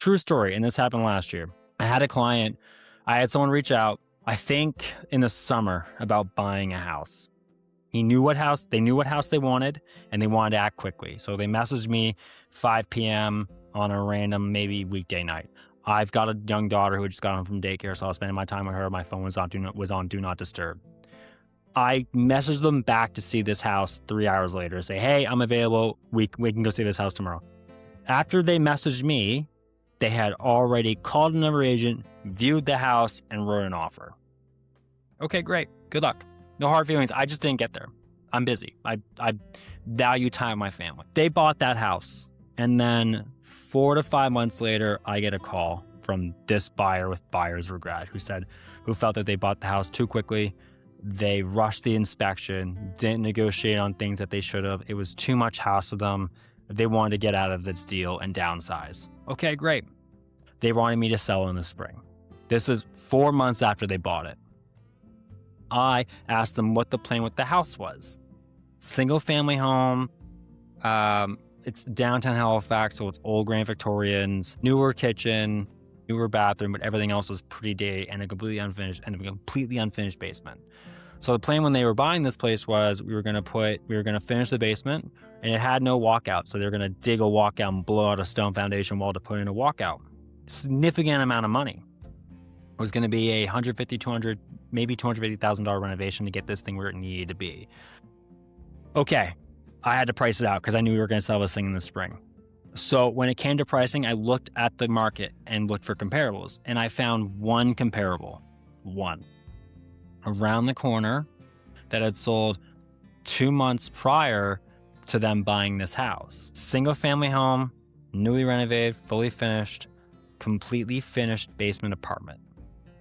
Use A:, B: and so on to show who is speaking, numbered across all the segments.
A: True story, and this happened last year. I had a client, I had someone reach out, I think in the summer, about buying a house. They knew what house they wanted, and they wanted to act quickly. So they messaged me 5 p.m. on a random, maybe weekday night. I've got a young daughter who just got home from daycare, so I was spending my time with her. My phone was on do not disturb. I messaged them back to see this house 3 hours later, say, hey, I'm available. We can go see this house tomorrow. After they messaged me, they had already called another agent, viewed the house, and wrote an offer. Okay, great. Good luck. No hard feelings. I just didn't get there. I'm busy. I value time with my family. They bought that house. And then 4 to 5 months later, I get a call from this buyer with buyer's regret who felt that they bought the house too quickly. They rushed the inspection, didn't negotiate on things that they should have. It was too much house for them. They wanted to get out of this deal and downsize. Okay, great. They wanted me to sell in the spring. This is 4 months after they bought it. I asked them what the plan with the house was. Single family home. It's downtown Halifax, so it's old Grand Victorians, newer kitchen, newer bathroom, but everything else was pretty dated and a completely unfinished basement. So the plan when they were buying this place was we were going to finish the basement, and it had no walkout. So they're going to dig a walkout and blow out a stone foundation wall to put in a walkout. Significant amount of money. It was going to be a $150,000, $200,000, maybe $250,000 renovation to get this thing where it needed to be. Okay, I had to price it out because I knew we were going to sell this thing in the spring. So when it came to pricing, I looked at the market and looked for comparables, and I found one comparable. One. Around the corner that had sold 2 months prior to them buying this house. Single family home, newly renovated, fully finished, completely finished basement apartment.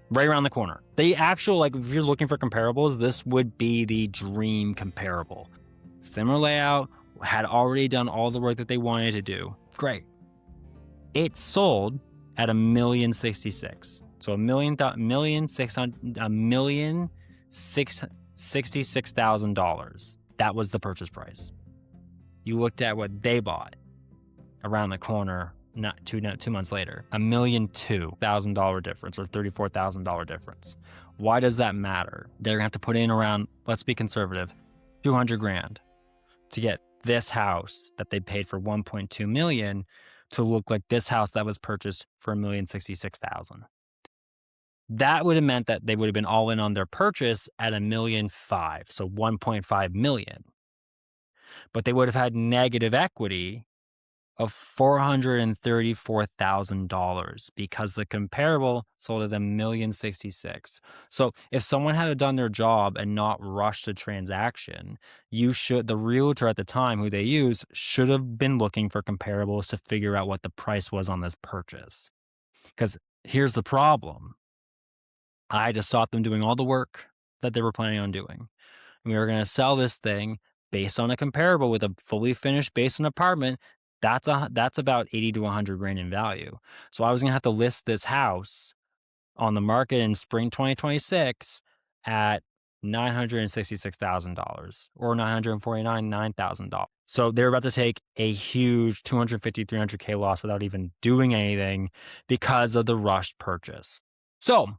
A: Right around the corner. The actual, if you're looking for comparables, this would be the dream comparable. Similar layout, had already done all the work that they wanted to do. Great. It sold at $1,066,000. So $1,066,000. That was the purchase price. You looked at what they bought around the corner, not 2 months later, $1,002,000 difference or $34,000 difference. Why does that matter? They're gonna have to put in around, let's be conservative, $200,000 to get this house that they paid for $1.2 million to look like this house that was purchased for $1,066,000. That would have meant that they would have been all in on their purchase at $1.5 million, so $1.5 million. But they would have had negative equity of $434,000 because the comparable sold at $1,066,000. So if someone had done their job and not rushed the transaction, the realtor at the time who they use should have been looking for comparables to figure out what the price was on this purchase. Because here's the problem. I just saw them doing all the work that they were planning on doing. And we were going to sell this thing based on a comparable with a fully finished basement apartment. That's about 80 to 100 grand in value. So I was going to have to list this house on the market in spring 2026 at $966,000 or $949,000. So they're about to take a huge 250, 300K loss without even doing anything because of the rushed purchase. So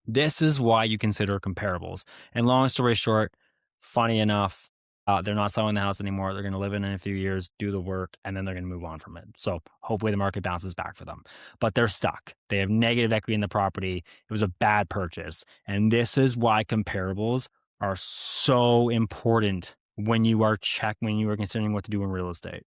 A: this is why you consider comparables. And long story short, funny enough, they're not selling the house anymore. They're going to live in it in a few years, do the work, and then they're going to move on from it. So hopefully the market bounces back for them. But they're stuck. They have negative equity in the property. It was a bad purchase. And this is why comparables are so important when you are considering what to do in real estate.